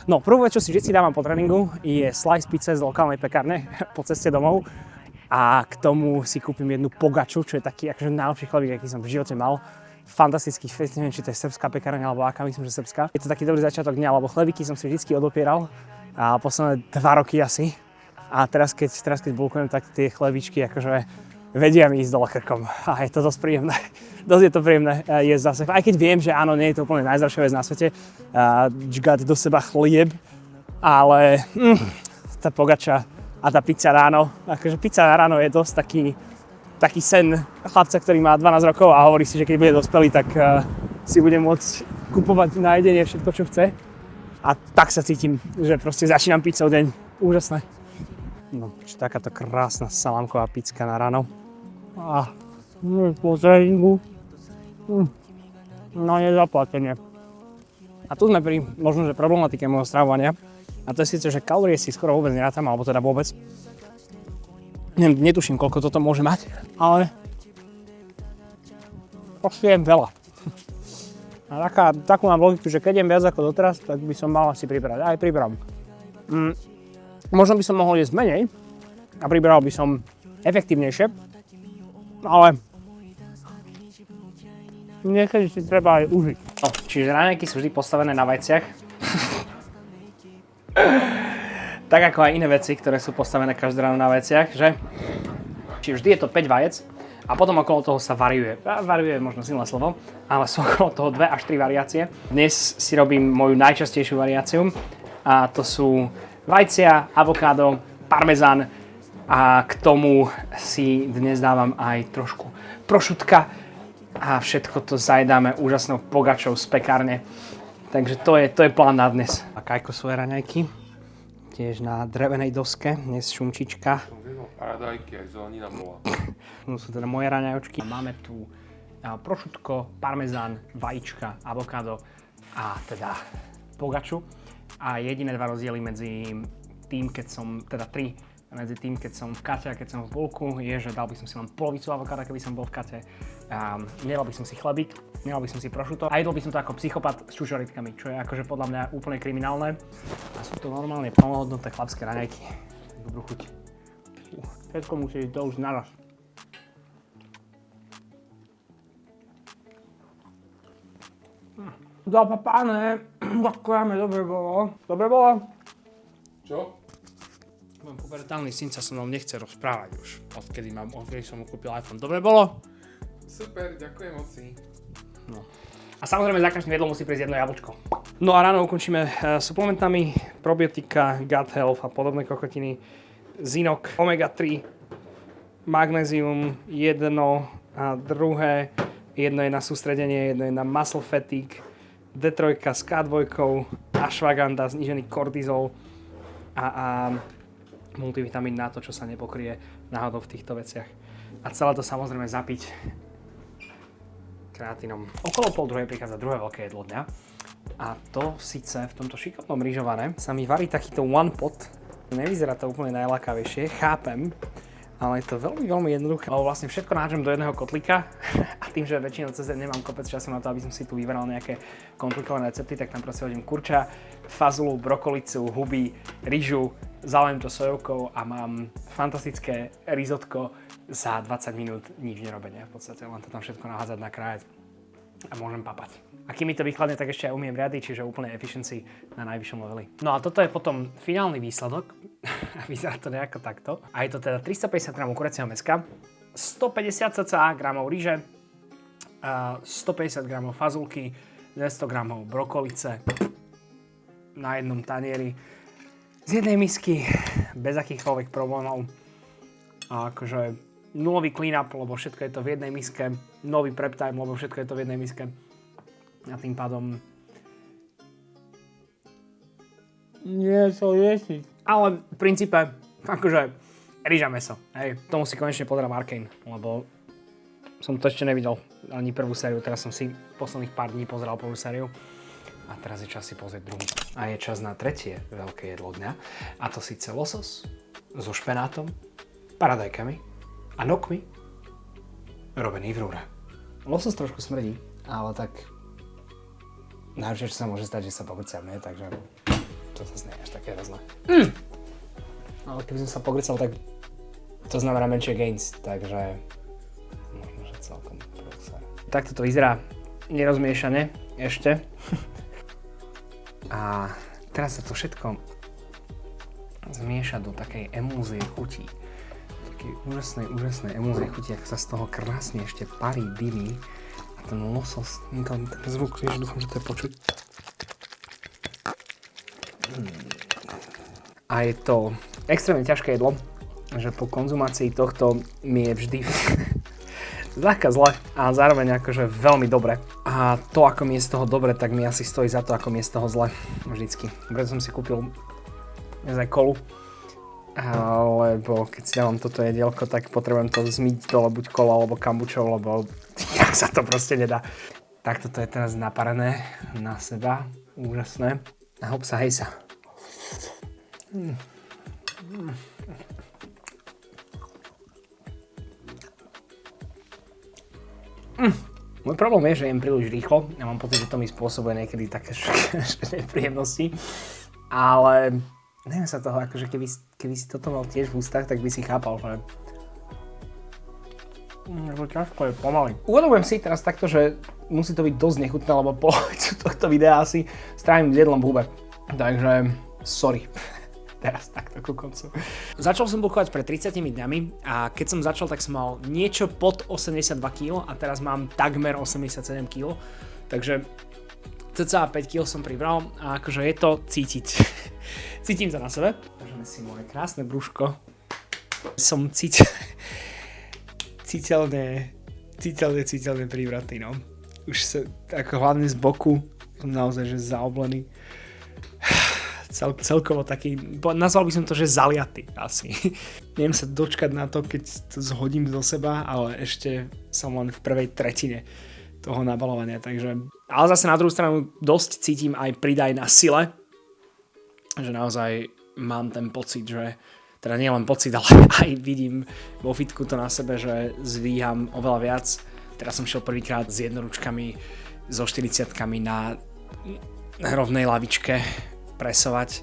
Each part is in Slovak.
No, prvú vec, čo si vždy dávam po tréningu, je slice pizza z lokálnej pekárne po ceste domov. A k tomu si kúpim jednu pogaču, čo je taký akože najlepší chlebík, aký som v živote mal. Fantastický, neviem, či to je srbská pekárňa alebo aká, myslím, že srbská. Je to taký dobrý začiatok dňa, lebo chlebíky som si vždy odopieral a posledné 2 roky asi. A teraz keď bulkujem, tak tie chlebičky akože vedia mi ísť dole krkom. A je to dosť príjemné. Dosť je to príjemné jesť zase. Aj keď viem, že áno, nie je to úplne najzdravšia vec na svete, džgať do seba chlieb, ale tá pogača a tá pizza ráno, akože pizza na ráno je dosť taký sen chlapca, ktorý má 12 rokov a hovorí si, že keď bude dospelý, tak si bude môcť kupovať na jedenie všetko, čo chce. A tak sa cítim, že proste začínam pizzou deň. Úžasné. No, takáto krásna salámková pizka na ráno. Po tréningu. No nezaplatenie. A tu sme pri možno, že problematike môjho stravovania. A to je síce, že kalórie si skoro vôbec nerátam, alebo teda vôbec. Netuším, koľko toto môže mať, ale proste jem veľa. A takú mám logiku, že keď jem viac ako doteraz, tak by som mal asi pribrať. Aj priberám. Možno by som mohol jesť menej a priberal by som efektívnejšie, ale niekedy si treba aj užiť. No, čiže raňajky sú vždy postavené na vajciach. Tak ako aj iné veci, ktoré sú postavené každé ráno na veciach, že? Čiže vždy je to 5 vajec a potom okolo toho sa variuje. Variuje je možno silné slovo, ale sú okolo toho 2 až 3 variácie. Dnes si robím moju najčastejšiu variáciu a to sú vajcia, avokádo, parmezán a k tomu si dnes dávam aj trošku prošutka a všetko to zajedáme úžasnou pogačou z pekárne. Takže to je plán na dnes. A kajkosové raňajky, tiež na drevenej doske, dnes šumčička. Paradajky, aj zelenina bola. No sú teda moje raňajočky. Máme tu prošutko, parmezán, vajíčka, avokádo a teda pogaču. A jediné 2 rozdiely medzi tým, keď som v kate a keď som v bulku, je, že dal by som si len polovicu avokáda, keby som bol v kate. Nedal by som si chlebík, nedal by som si prošuto a jedol by som to ako psychopat s čučoritkami, čo je akože podľa mňa úplne kriminálne. A sú to normálne plnohodnotné chlapské raňajky. Dobrú chuť. Všetko musí ísť to už naraz. Zapapáne, ďakujeme, dobre bolo. Dobre bolo? Čo? Môj pubertálny syn sa so mnou nechce rozprávať už, odkedy som mu kúpil iPhone. Dobre bolo? Super, ďakujem moc. No. A samozrejme za každým jedlom musí prísť jedno jablčko. No a ráno ukončíme suplementami, probiotika, gut health a podobné kokotiny. Zinok, omega 3, magnézium, jedno a druhé. Jedno je na sústredenie, jedno je na muscle fatigue, D3 s K2, ashwagandha, znížený kortizol a multivitamín na to, čo sa nepokrie náhodou v týchto veciach. A celé to samozrejme zapiť kreatínom. Okolo 12:30 prichádza druhé veľké jedlo dňa. A to síce v tomto šikovnom rýžované sa mi varí takýto one pot. Nevyzerá to úplne najlákavejšie, chápem, ale je to veľmi, veľmi jednoduché. Lebo vlastne všetko nahádžem do jedného kotlíka a tým, že väčšinou cez deň nemám kopec času na to, aby som si tu vyberal nejaké komplikované recepty, tak tam proste hodím kurča, fazulu, brokolicu, huby, rýžu, zalejem to sojovkou a mám fantastické risotko za 20 minút nič nerobenia. V podstate len to tam všetko nahádzať na kraje a môžem papať. A kým mi to vychladne, tak ešte aj umiem riady, čiže úplne efficiency na najvyššom leveli. No a toto je potom finálny výsledok. Vyzerá to nejako takto. A je to teda 350 g kuracieho mäska, 150 cca gramov ríže, 150 g fazulky, 200 g brokolice na jednom tanieri z jednej misky, bez akýchkoľvek problémov. A akože nulový clean-up, lebo všetko je to v jednej miske, nový prep time, lebo všetko je to v jednej miske. A tým pádom nie to ješiť. Ale v princípe, akože rýža mäso. Hej, tomu si konečne pozerám Arcane, lebo som to ešte nevidel ani prvú sériu, teraz som si posledných pár dní pozeral prvú sériu. A teraz je čas si pozrieť druhú. A je čas na tretie veľké jedlo dňa. A to síce losos so špenátom, paradajkami a nokmi robený v rúre. Losos trošku smrdí, ale tak najlepšie, čo sa môže stať, že sa pokrciam, nie? Takže to zase nie je až také hrozné. Ale keby som sa pogrical, tak to znamená menšie gains, takže možno, že celkom prúser. Takto to vyzerá nerozmiešane ešte. A teraz sa to všetko zmieša do takej emúzie chutí. Takej úžasnej emúzie chutí, ako sa z toho krásne ešte parí, dymí. A ten losos, ten zvuk, vieš, dúfam, že to je počuť. A je to extrémne ťažké jedlo, že po konzumácii tohto mi je vždy zľahka zle a zároveň akože veľmi dobre. A to, ako mi je z toho dobre, tak mi asi stojí za to, ako mi je z toho zle. Vždycky. Preto som si kúpil aj kolu, lebo keď si dávam toto jedielko, tak potrebujem to zmyť dole buď kola alebo kambučou, lebo jak sa to proste nedá. Tak toto je teraz naparené na seba. Úžasné. A hop sa, hej sa. Môj problém je, že jem príliš rýchlo. Ja mám pocit, že to mi spôsobuje niekedy také nepríjemnosti. Ale neviem sa toho, akože keby si toto mal tiež v ústach, tak by si chápal, že to ťažko je pomaly. Uvedomujem si teraz takto, že musí to byť dosť nechutné, lebo polovicu tohto videa asi strávim s jedlom v hube. Takže sorry. Teraz takto ku koncu. Začal som bulkovať pred 30 dňami a keď som začal, tak som mal niečo pod 82 kg a teraz mám takmer 87 kg. Takže cca 5 kg som pribral a akože je to cítiť. Cítim to na sebe. Môžeme si moje krásne brúško. Som citeľne pribratý, no. Už sa, ako hlavne z boku, som naozaj že zaoblený. Celkovo taký, nazval by som to, že zaliaty asi. Neviem sa dočkať na to, keď to zhodím do seba, ale ešte som len v prvej tretine toho nabalovania, takže... Ale zase na druhú stranu dosť cítim aj pridaj na sile, že naozaj mám ten pocit, že teda nie len pocit, ale aj vidím vo fitku to na sebe, že zvíham oveľa viac. Teraz som šiel prvýkrát s jednoručkami, so 40-kami na rovnej lavičke presovať,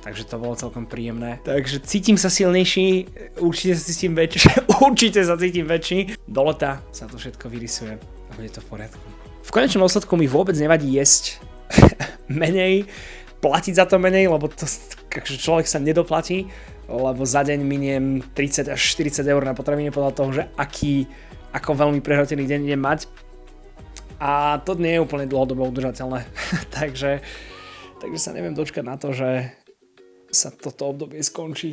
takže to bolo celkom príjemné. Takže cítim sa silnejší, určite sa cítim väčší. Do leta sa to všetko vyrysuje a bude to v poriadku. V konečnom dôsledku mi vôbec nevadí jesť menej, platiť za to menej, lebo to človek sa nedoplatí, lebo za deň miniem 30 až 40 eur na potravine podľa toho, že ako veľmi prehrotený deň idem mať. A to nie je úplne dlhodobo udržateľné. Takže sa neviem dočkať na to, že sa toto obdobie skončí.